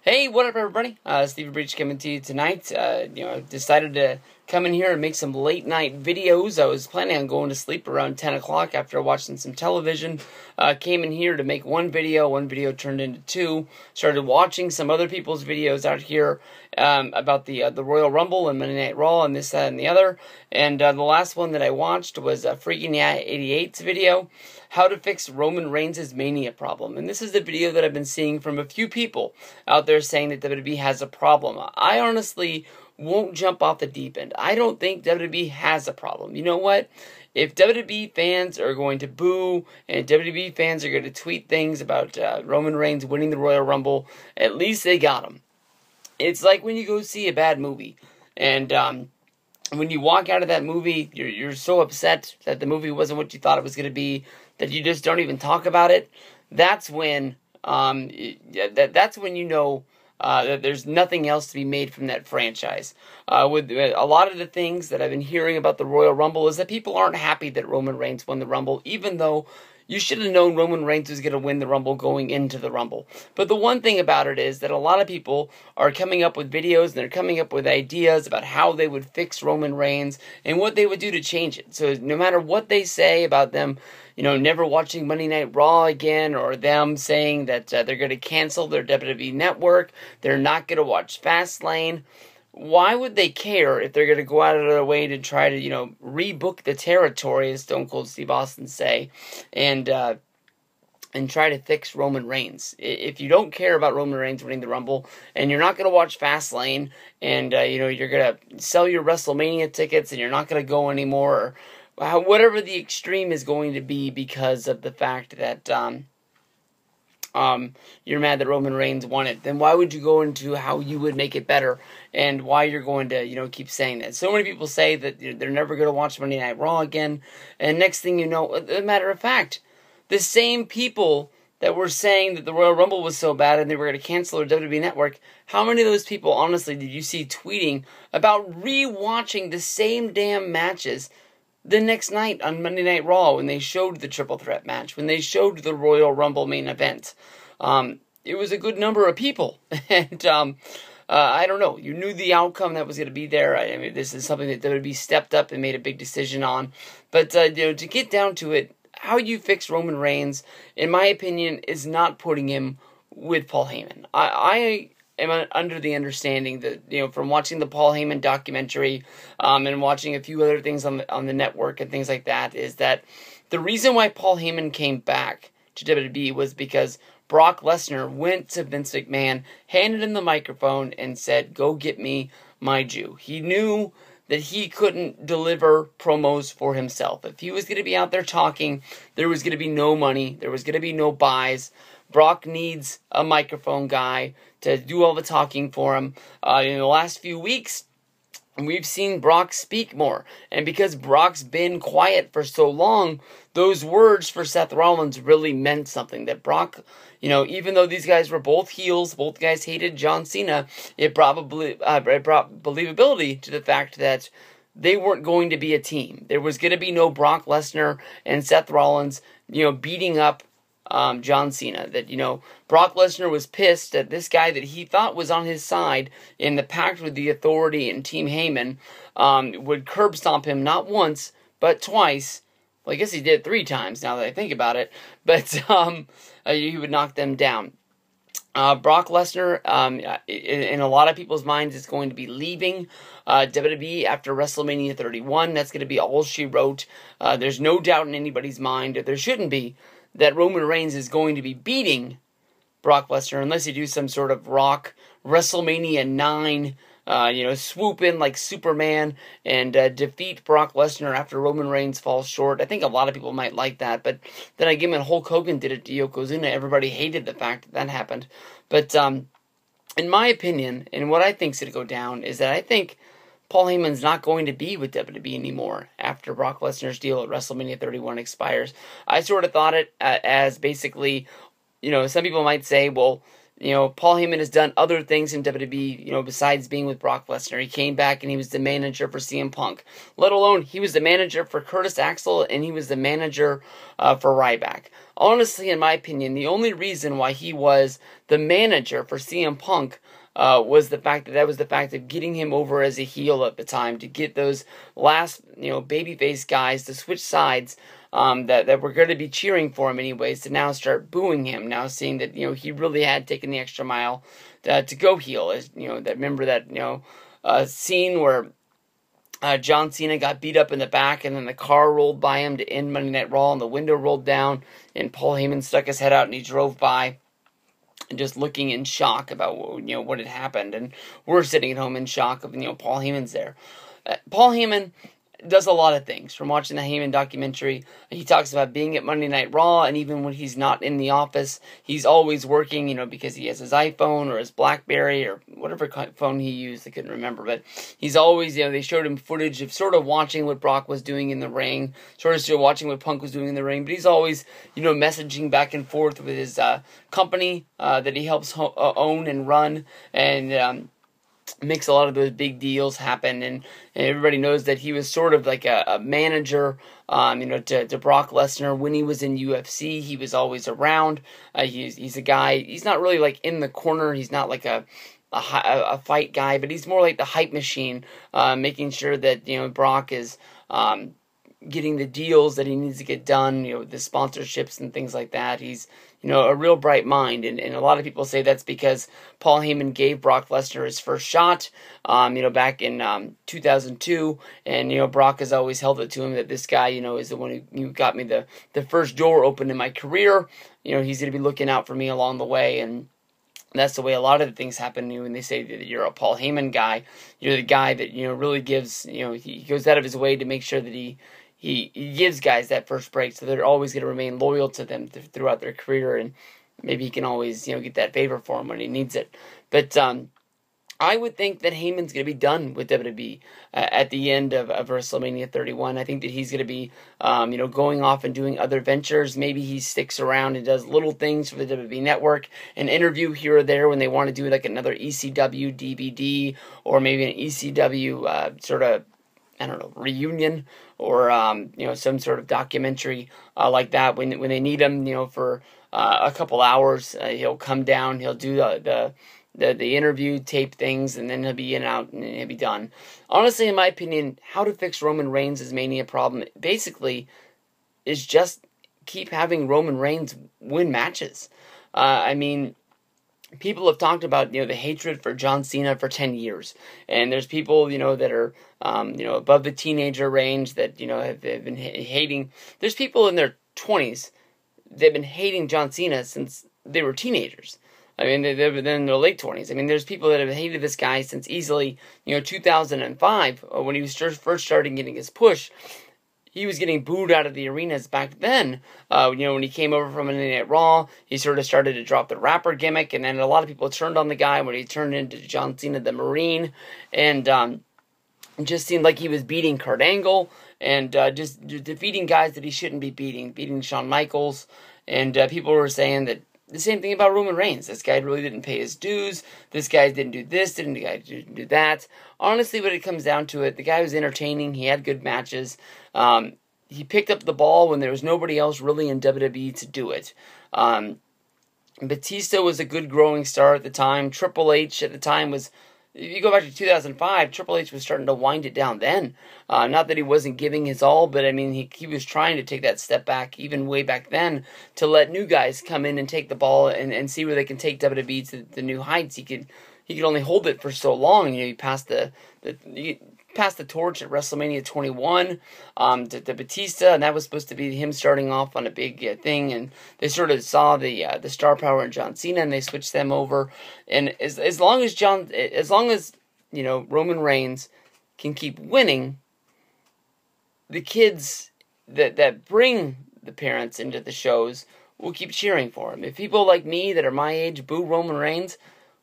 Hey, what up, everybody? Steve Breach coming to you tonight. Decided to come in here and make some late night videos. I was planning on going to sleep around 10 o'clock after watching some television. Came in here to make one video turned into two. Started watching some other people's videos out here about the Royal Rumble and Monday Night Raw and this, that, and the other. And the last one that I watched was Freaking Yeah 88's video, How to Fix Roman Reigns' Mania Problem. And this is the video that I've been seeing from a few people out there saying that WWE has a problem. I honestly won't jump off the deep end. I don't think WWE has a problem. You know what? If WWE fans are going to boo and WWE fans are going to tweet things about Roman Reigns winning the Royal Rumble, at least they got him. It's like when you go see a bad movie and when you walk out of that movie, you're so upset that the movie wasn't what you thought it was going to be that you just don't even talk about it. That's when that's when you know that there's nothing else to be made from that franchise. With a lot of the things that I've been hearing about the Royal Rumble is that people aren't happy that Roman Reigns won the Rumble, even though you should have known Roman Reigns was going to win the Rumble going into the Rumble. But the one thing about it is that a lot of people are coming up with videos and they're coming up with ideas about how they would fix Roman Reigns and what they would do to change it. So no matter what they say about them, never watching Monday Night Raw again, or them saying that they're going to cancel their WWE network, they're not going to watch Fastlane, why would they care if they're going to go out of their way to try to, rebook the territory, as Stone Cold Steve Austin say, and try to fix Roman Reigns? If you don't care about Roman Reigns winning the Rumble, and you're not going to watch Fastlane, and, you're going to sell your WrestleMania tickets, and you're not going to go anymore, or whatever the extreme is going to be because of the fact that you're mad that Roman Reigns won it, then why would you go into how you would make it better and why you're going to, keep saying that? So many people say that they're never going to watch Monday Night Raw again, and next thing you know, as a matter of fact, the same people that were saying that the Royal Rumble was so bad and they were going to cancel their WWE network, how many of those people, honestly, did you see tweeting about re-watching the same damn matches the next night on Monday Night Raw when they showed the triple threat match, when they showed the Royal Rumble main event? It was a good number of people. And I don't know. You knew the outcome that was going to be there. I mean, this is something that WWE stepped up and made a big decision on. But to get down to it, how you fix Roman Reigns, in my opinion, is not putting him with Paul Heyman. I am under the understanding that, from watching the Paul Heyman documentary and watching a few other things on the network and things like that, is that the reason why Paul Heyman came back to WWE was because Brock Lesnar went to Vince McMahon, handed him the microphone, and said, "Go get me my Jew." He knew that he couldn't deliver promos for himself. If he was going to be out there talking, there was going to be no money, there was going to be no buys. Brock needs a microphone guy to do all the talking for him. In the last few weeks, we've seen Brock speak more. And because Brock's been quiet for so long, those words for Seth Rollins really meant something. That Brock, even though these guys were both heels, both guys hated John Cena, it brought believability to the fact that they weren't going to be a team. There was going to be no Brock Lesnar and Seth Rollins, beating up John Cena. That, Brock Lesnar was pissed that this guy that he thought was on his side in the pact with the Authority and Team Heyman would curb stomp him not once, but twice. Well, I guess he did 3 times now that I think about it. But he would knock them down. Brock Lesnar, in a lot of people's minds, is going to be leaving WWE after WrestleMania 31. That's going to be all she wrote. There's no doubt in anybody's mind, that there shouldn't be, that Roman Reigns is going to be beating Brock Lesnar unless he do some sort of Rock WrestleMania 9, swoop in like Superman and defeat Brock Lesnar after Roman Reigns falls short. I think a lot of people might like that, but then again, when Hulk Hogan did it to Yokozuna, everybody hated the fact that that happened. But in my opinion, and what I think's going to go down, is that I think Paul Heyman's not going to be with WWE anymore after Brock Lesnar's deal at WrestleMania 31 expires. I sort of thought it as basically, some people might say, well, Paul Heyman has done other things in WWE, besides being with Brock Lesnar. He came back and he was the manager for CM Punk. Let alone, he was the manager for Curtis Axel and he was the manager for Ryback. Honestly, in my opinion, the only reason why he was the manager for CM Punk was the fact of getting him over as a heel at the time, to get those last, babyface guys to switch sides, that were going to be cheering for him anyways, to now start booing him, now seeing that, he really had taken the extra mile to go heel. As, remember that, scene where John Cena got beat up in the back, and then the car rolled by him to end Monday Night Raw, and the window rolled down, and Paul Heyman stuck his head out, and he drove by, and just looking in shock about what had happened, and we're sitting at home in shock of Paul Heyman's there. Paul Heyman does a lot of things. From watching the Heyman documentary, he talks about being at Monday Night Raw, and even when he's not in the office, he's always working, because he has his iPhone or his BlackBerry or whatever phone he used, I couldn't remember, but he's always, they showed him footage of sort of watching what Brock was doing in the ring, sort of still watching what Punk was doing in the ring, but he's always, messaging back and forth with his company that he helps own and run, and makes a lot of those big deals happen, and everybody knows that he was sort of like a manager, to Brock Lesnar when he was in UFC. He was always around. He's a guy. He's not really like in the corner. He's not like a fight guy, but he's more like the hype machine, making sure that Brock is getting the deals that he needs to get done, the sponsorships and things like that. He's, a real bright mind, and a lot of people say that's because Paul Heyman gave Brock Lesnar his first shot, back in 2002, and, Brock has always held it to him that this guy, is the one who got me the first door open in my career. He's going to be looking out for me along the way, and that's the way a lot of the things happen when they say that you're a Paul Heyman guy. You're the guy that, really gives, he goes out of his way to make sure that he gives guys that first break, so they're always going to remain loyal to them throughout their career, and maybe he can always, get that favor for him when he needs it. But I would think that Heyman's going to be done with WWE at the end of WrestleMania 31. I think that he's going to be, going off and doing other ventures. Maybe he sticks around and does little things for the WWE Network, an interview here or there when they want to do like another ECW DVD, or maybe an ECW sort of, reunion, or some sort of documentary like that. When they need him, for a couple hours, he'll come down, he'll do the interview, tape things, and then he'll be in and out, and he'll be done. Honestly, in my opinion, how to fix Roman Reigns' Mania problem basically is just keep having Roman Reigns win matches. People have talked about, the hatred for John Cena for 10 years. And there's people, that are, above the teenager range that, have been hating. There's people in their 20s that have been hating John Cena since they were teenagers. They've been in their late 20s. There's people that have hated this guy since easily, 2005, when he was first starting getting his push. He was getting booed out of the arenas back then. When he came over from Monday Night Raw, he sort of started to drop the rapper gimmick, and then a lot of people turned on the guy when he turned into John Cena the Marine, and it just seemed like he was beating Kurt Angle, and just defeating guys that he shouldn't be beating Shawn Michaels, and people were saying that the same thing about Roman Reigns. This guy really didn't pay his dues. This guy didn't do this, didn't do that. Honestly, when it comes down to it, the guy was entertaining. He had good matches. He picked up the ball when there was nobody else really in WWE to do it. Batista was a good growing star at the time. Triple H at the time was, if you go back to 2005, Triple H was starting to wind it down then. Not that he wasn't giving his all, but he was trying to take that step back, even way back then, to let new guys come in and take the ball and see where they can take WWE to the new heights. He could only hold it for so long. He passed the torch at WrestleMania 21 to Batista, and that was supposed to be him starting off on a big thing. And they sort of saw the star power in John Cena, and they switched them over. And as long as Roman Reigns can keep winning, the kids that bring the parents into the shows will keep cheering for him. If people like me that are my age boo Roman Reigns,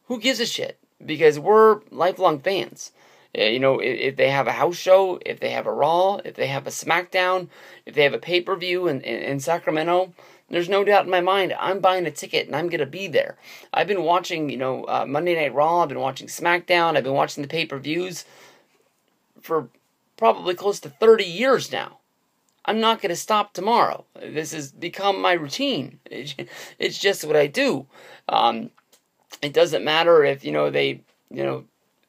who gives a shit? Because we're lifelong fans. If they have a house show, if they have a Raw, if they have a SmackDown, if they have a pay-per-view in Sacramento, there's no doubt in my mind I'm buying a ticket and I'm going to be there. I've been watching, Monday Night Raw. I've been watching SmackDown. I've been watching the pay-per-views for probably close to 30 years now. I'm not going to stop tomorrow. This has become my routine. It's just what I do. It doesn't matter if, they,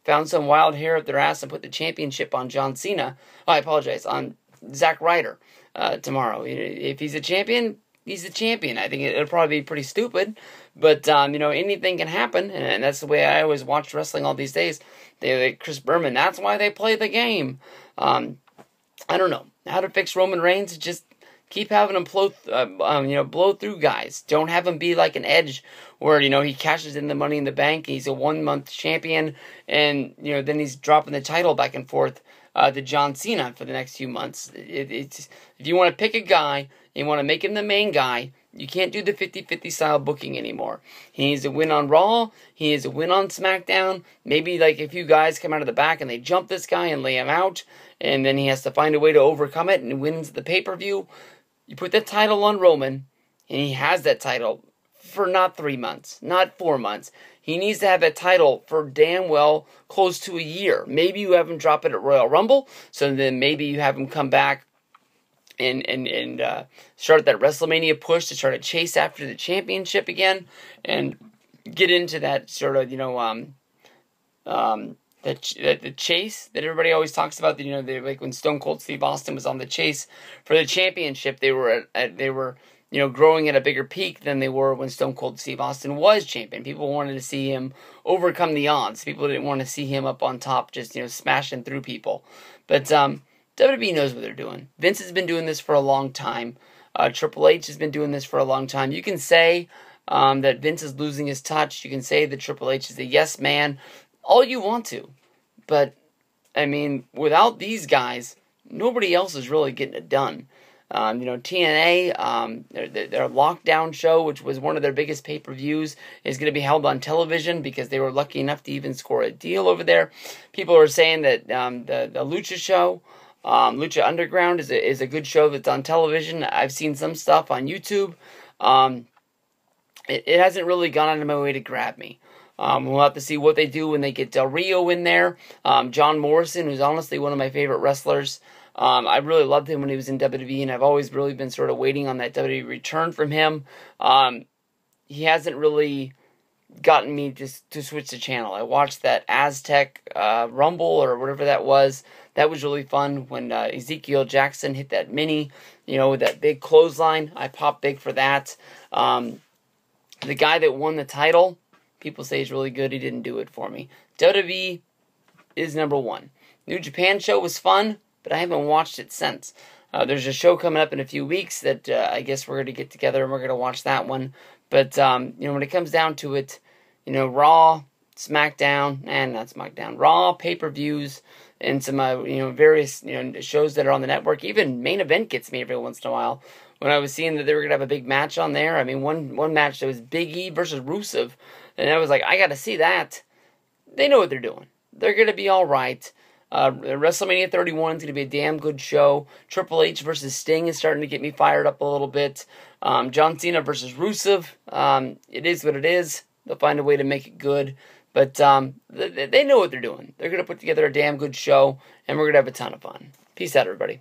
found some wild hair up their ass and put the championship on John Cena. Oh, I apologize, on Zack Ryder tomorrow. If he's a champion, he's a champion. I think it'll probably be pretty stupid, but anything can happen, and that's the way I always watched wrestling all these days. Chris Berman, that's why they play the game. I don't know how to fix Roman Reigns. Just keep having him blow through guys. Don't have him be like an Edge, where he cashes in the Money in the Bank. He's a 1-month champion, and then he's dropping the title back and forth to John Cena for the next few months. If you want to pick a guy, you want to make him the main guy, you can't do the 50-50 style booking anymore. He needs to win on Raw. He needs to win on SmackDown. Maybe like a few guys come out of the back and they jump this guy and lay him out, and then he has to find a way to overcome it and wins the pay-per-view. You put the title on Roman, and he has that title for not 3 months, not 4 months. He needs to have that title for damn well close to a year. Maybe you have him drop it at Royal Rumble, so then maybe you have him come back and start that WrestleMania push to try to chase after the championship again, and get into that sort of, the chase that everybody always talks about. Like when Stone Cold Steve Austin was on the chase for the championship, they were growing at a bigger peak than they were when Stone Cold Steve Austin was champion. People wanted to see him overcome the odds. People didn't want to see him up on top, just smashing through people. But WWE knows what they're doing. Vince has been doing this for a long time. Triple H has been doing this for a long time. You can say that Vince is losing his touch. You can say that Triple H is a yes man. All you want to. But, without these guys, nobody else is really getting it done. TNA, their lockdown show, which was one of their biggest pay-per-views, is going to be held on television because they were lucky enough to even score a deal over there. People are saying that the Lucha show, Lucha Underground, is a good show that's on television. I've seen some stuff on YouTube. It hasn't really gone out of my way to grab me. We'll have to see what they do when they get Del Rio in there. John Morrison, who's honestly one of my favorite wrestlers. I really loved him when he was in WWE, and I've always really been sort of waiting on that WWE return from him. He hasn't really gotten me to switch the channel. I watched that Aztec Rumble or whatever that was. That was really fun when Ezekiel Jackson hit that mini, with that big clothesline. I popped big for that. The guy that won the title, people say he's really good. He didn't do it for me. WWE is number one. New Japan show was fun, but I haven't watched it since. There's a show coming up in a few weeks that I guess we're going to get together and we're going to watch that one. But, when it comes down to it, Raw, SmackDown, and not SmackDown, Raw, pay-per-views, and some, various, shows that are on the network. Even Main Event gets me every once in a while. When I was seeing that they were going to have a big match on there, one match that was Big E versus Rusev, and I was like, I got to see that. They know what they're doing. They're going to be all right. WrestleMania 31 is going to be a damn good show. Triple H versus Sting is starting to get me fired up a little bit. John Cena versus Rusev. It is what it is. They'll find a way to make it good. But they know what they're doing. They're going to put together a damn good show, and we're going to have a ton of fun. Peace out, everybody.